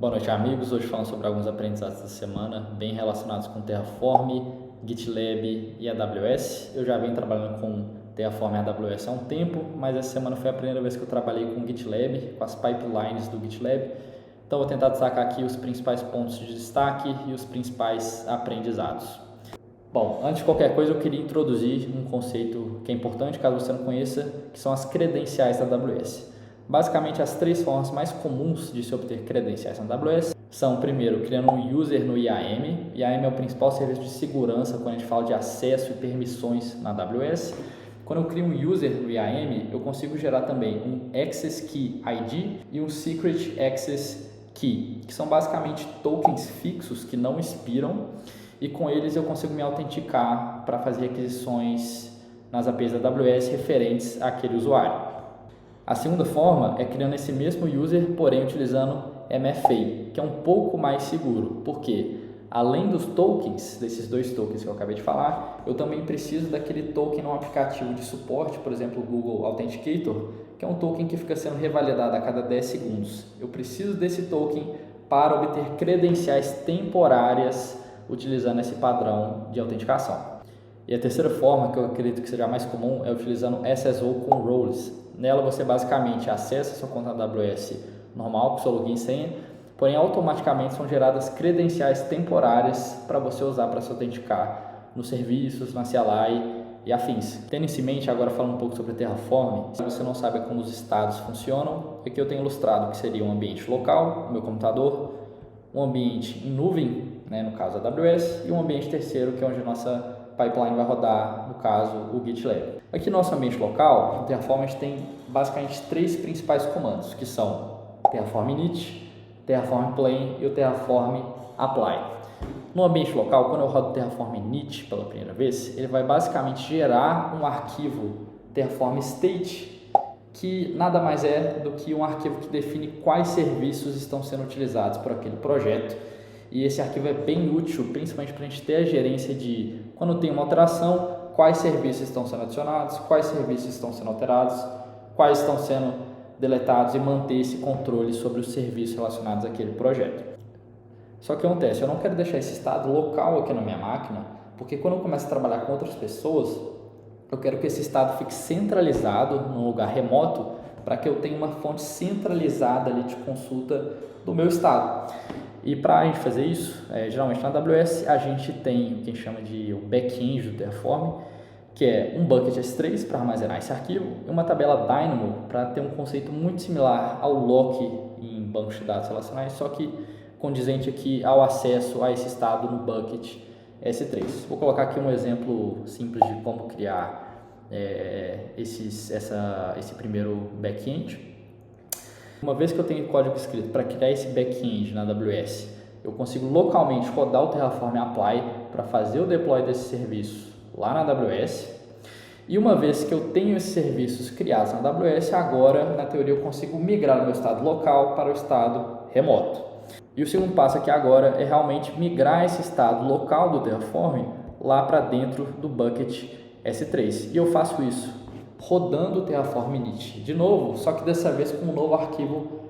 Boa noite, amigos. Hoje falando sobre alguns aprendizados da semana bem relacionados com Terraform, GitLab e AWS. Eu já venho trabalhando com Terraform e AWS há um tempo, mas essa semana foi a primeira vez que eu trabalhei com GitLab, com as pipelines do GitLab. Então vou tentar destacar aqui os principais pontos de destaque e os principais aprendizados. Bom, antes de qualquer coisa eu queria introduzir um conceito que é importante, caso você não conheça, que são as credenciais da AWS. Basicamente, as três formas mais comuns de se obter credenciais na AWS são, primeiro, criando um user no IAM. IAM é o principal serviço de segurança quando a gente fala de acesso e permissões na AWS. Quando eu crio um user no IAM, eu consigo gerar também um Access Key ID e um Secret Access Key, que são basicamente tokens fixos que não expiram, e com eles eu consigo me autenticar para fazer requisições nas APIs da AWS referentes àquele usuário. A segunda forma é criando esse mesmo user, porém utilizando MFA, que é um pouco mais seguro, porque além dos tokens, desses dois tokens que eu acabei de falar, eu também preciso daquele token no aplicativo de suporte, por exemplo, o Google Authenticator, que é um token que fica sendo revalidado a cada 10 segundos. Eu preciso desse token para obter credenciais temporárias utilizando esse padrão de autenticação. E a terceira forma, que eu acredito que seja a mais comum, é utilizando SSO com roles. Nela você basicamente acessa a sua conta da AWS normal, com seu login e senha, porém automaticamente são geradas credenciais temporárias para você usar para se autenticar nos serviços, na CLI e afins. Tendo isso em mente, agora falando um pouco sobre Terraform, se você não sabe como os estados funcionam, aqui eu tenho ilustrado que seria um ambiente local, o meu computador, um ambiente em nuvem, no caso a AWS, e um ambiente terceiro, que é onde a nossa pipeline vai rodar, no caso o GitLab. Aqui no nosso ambiente local, no Terraform, a gente tem basicamente três principais comandos, que são Terraform init, Terraform plain e o Terraform apply. No ambiente local, quando eu rodo o Terraform init pela primeira vez, ele vai basicamente gerar um arquivo Terraform state, que nada mais é do que um arquivo que define quais serviços estão sendo utilizados por aquele projeto. E esse arquivo é bem útil, principalmente para a gente ter a gerência de, quando tem uma alteração, quais serviços estão sendo adicionados, quais serviços estão sendo alterados, quais estão sendo deletados, e manter esse controle sobre os serviços relacionados àquele projeto. Só que acontece, eu não quero deixar esse estado local aqui na minha máquina, porque quando eu começo a trabalhar com outras pessoas, eu quero que esse estado fique centralizado num lugar remoto, para que eu tenha uma fonte centralizada ali de consulta do meu estado. E para a gente fazer isso, geralmente na AWS a gente tem o que a gente chama de o back-end do Terraform, que é um bucket S3 para armazenar esse arquivo e uma tabela Dynamo para ter um conceito muito similar ao lock em bancos de dados relacionais, só que condizente aqui ao acesso a esse estado no bucket S3. Vou colocar aqui um exemplo simples de como criar esse primeiro back-end. Uma vez que eu tenho código escrito para criar esse back-end na AWS, eu consigo localmente rodar o Terraform Apply para fazer o deploy desse serviço lá na AWS. E uma vez que eu tenho esses serviços criados na AWS, agora, na teoria, eu consigo migrar o meu estado local para o estado remoto. E o segundo passo aqui agora é realmente migrar esse estado local do Terraform lá para dentro do bucket S3. E eu faço isso rodando o Terraform init de novo, só que dessa vez com um novo arquivo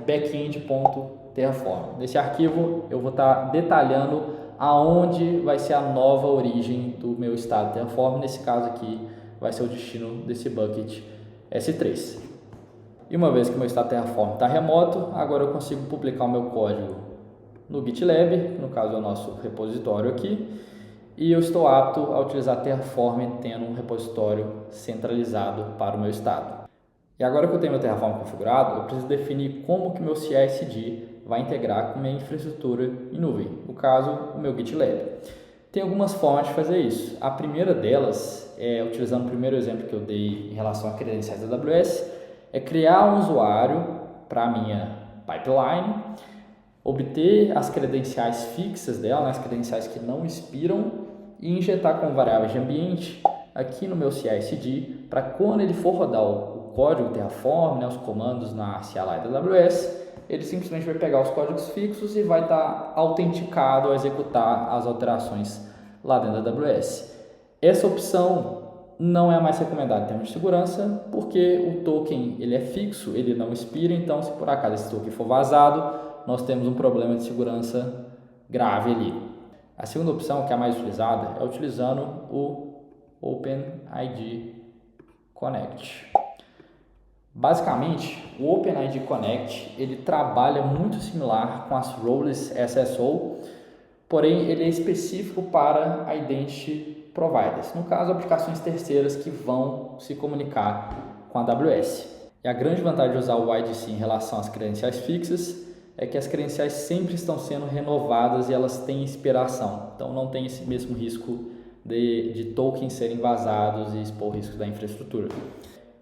backend.terraform. Nesse arquivo eu vou estar detalhando aonde vai ser a nova origem do meu estado Terraform. Nesse caso aqui vai ser o destino desse bucket S3. E uma vez que o meu estado Terraform está remoto, agora eu consigo publicar o meu código no GitLab, no caso é o nosso repositório aqui, e eu estou apto a utilizar Terraform tendo um repositório centralizado para o meu estado. E agora que eu tenho meu Terraform configurado, eu preciso definir como que meu CI/CD vai integrar com minha infraestrutura em nuvem, no caso, o meu GitLab. Tem algumas formas de fazer isso. A primeira delas, utilizando o primeiro exemplo que eu dei em relação a credenciais da AWS, é criar um usuário para a minha pipeline, obter as credenciais fixas dela, as credenciais que não expiram, e injetar com variáveis de ambiente aqui no meu CI/CD, para quando ele for rodar o código Terraform, os comandos na CLI da AWS, ele simplesmente vai pegar os códigos fixos e vai estar autenticado a executar as alterações lá dentro da AWS. Essa opção não é a mais recomendada em termos de segurança, porque o token ele é fixo, ele não expira, então se por acaso esse token for vazado, nós temos um problema de segurança grave ali. A segunda opção, que é a mais utilizada, é utilizando o OpenID Connect. Basicamente, o OpenID Connect ele trabalha muito similar com as roles SSO, porém ele é específico para Identity Providers, no caso, aplicações terceiras que vão se comunicar com a AWS. E a grande vantagem de usar o IDC em relação às credenciais fixas é que as credenciais sempre estão sendo renovadas e elas têm expiração, então não tem esse mesmo risco de tokens serem vazados e expor riscos da infraestrutura.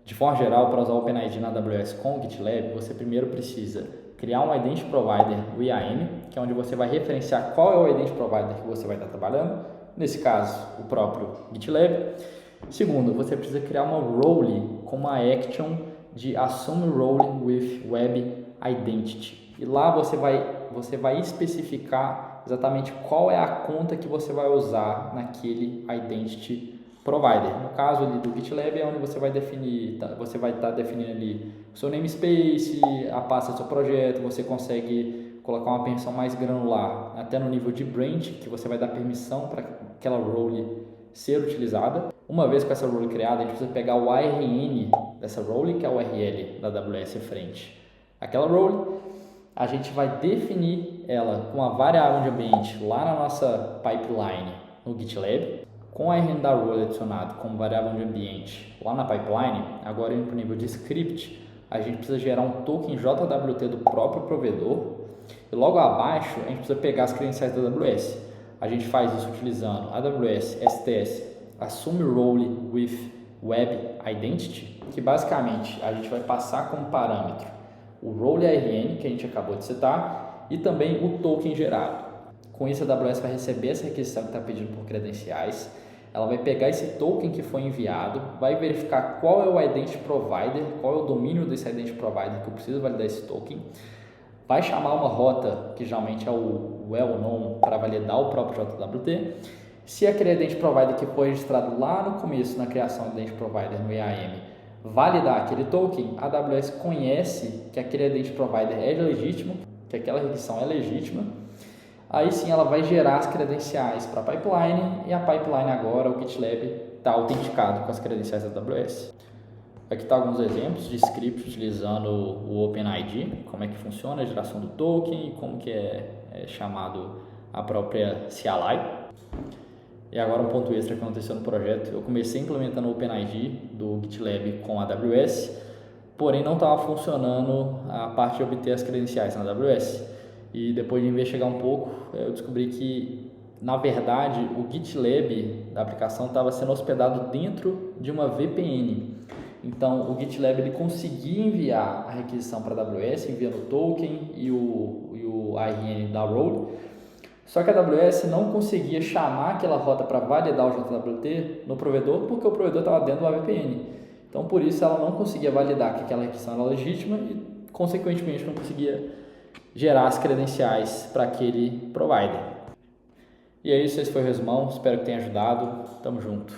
De forma geral, para usar o OpenID na AWS com o GitLab, você primeiro precisa criar um Identity Provider, o IAM, que é onde você vai referenciar qual é o Identity Provider que você vai estar trabalhando, nesse caso, o próprio GitLab. Segundo, você precisa criar uma role com uma action de Assume Role with Web Identity. E lá você vai especificar exatamente qual é a conta que você vai usar naquele Identity Provider. No caso ali do GitLab é onde você vai definir, você vai estar definindo ali o seu namespace, a pasta do seu projeto, você consegue colocar uma permissão mais granular, até no nível de branch, que você vai dar permissão para aquela role ser utilizada. Uma vez com essa role criada, a gente precisa pegar o ARN dessa role, que é o URL da AWS frente àquela role. A gente vai definir ela com a variável de ambiente lá na nossa pipeline no GitLab, com a ARN da role adicionado como variável de ambiente lá na pipeline. Agora indo para o nível de script, a gente precisa gerar um token JWT do próprio provedor e logo abaixo a gente precisa pegar as credenciais da AWS. A gente faz isso utilizando AWS STS Assume Role with Web Identity, que basicamente a gente vai passar como parâmetro o role ARN que a gente acabou de citar e também o token gerado. Com isso a AWS vai receber essa requisição que está pedindo por credenciais, ela vai pegar esse token que foi enviado, vai verificar qual é o Identity Provider, qual é o domínio desse Identity Provider que eu preciso validar esse token, vai chamar uma rota, que geralmente é o well-known, para validar o próprio JWT. Se aquele Identity Provider que foi registrado lá no começo, na criação do Identity Provider no IAM, validar aquele token, a AWS conhece que aquele Identity Provider é legítimo, que aquela requisição é legítima. Aí sim ela vai gerar as credenciais para a pipeline e a pipeline agora, o GitLab, está autenticado com as credenciais da AWS. Aqui está alguns exemplos de scripts utilizando o OpenID, como é que funciona a geração do token, como que é chamado a própria CLI. E agora um ponto extra que aconteceu no projeto, eu comecei implementando o OpenID do GitLab com a AWS, porém não estava funcionando a parte de obter as credenciais na AWS. E depois de investigar um pouco, eu descobri que, na verdade, o GitLab da aplicação estava sendo hospedado dentro de uma VPN. Então, o GitLab ele conseguia enviar a requisição para a AWS, enviando o token e o ARN da role, só que a AWS não conseguia chamar aquela rota para validar o JWT no provedor, porque o provedor estava dentro de uma VPN. Então, por isso, ela não conseguia validar que aquela requisição era legítima e, consequentemente, não conseguia gerar as credenciais para aquele provider. E é isso, esse foi o resumão, espero que tenha ajudado, tamo junto.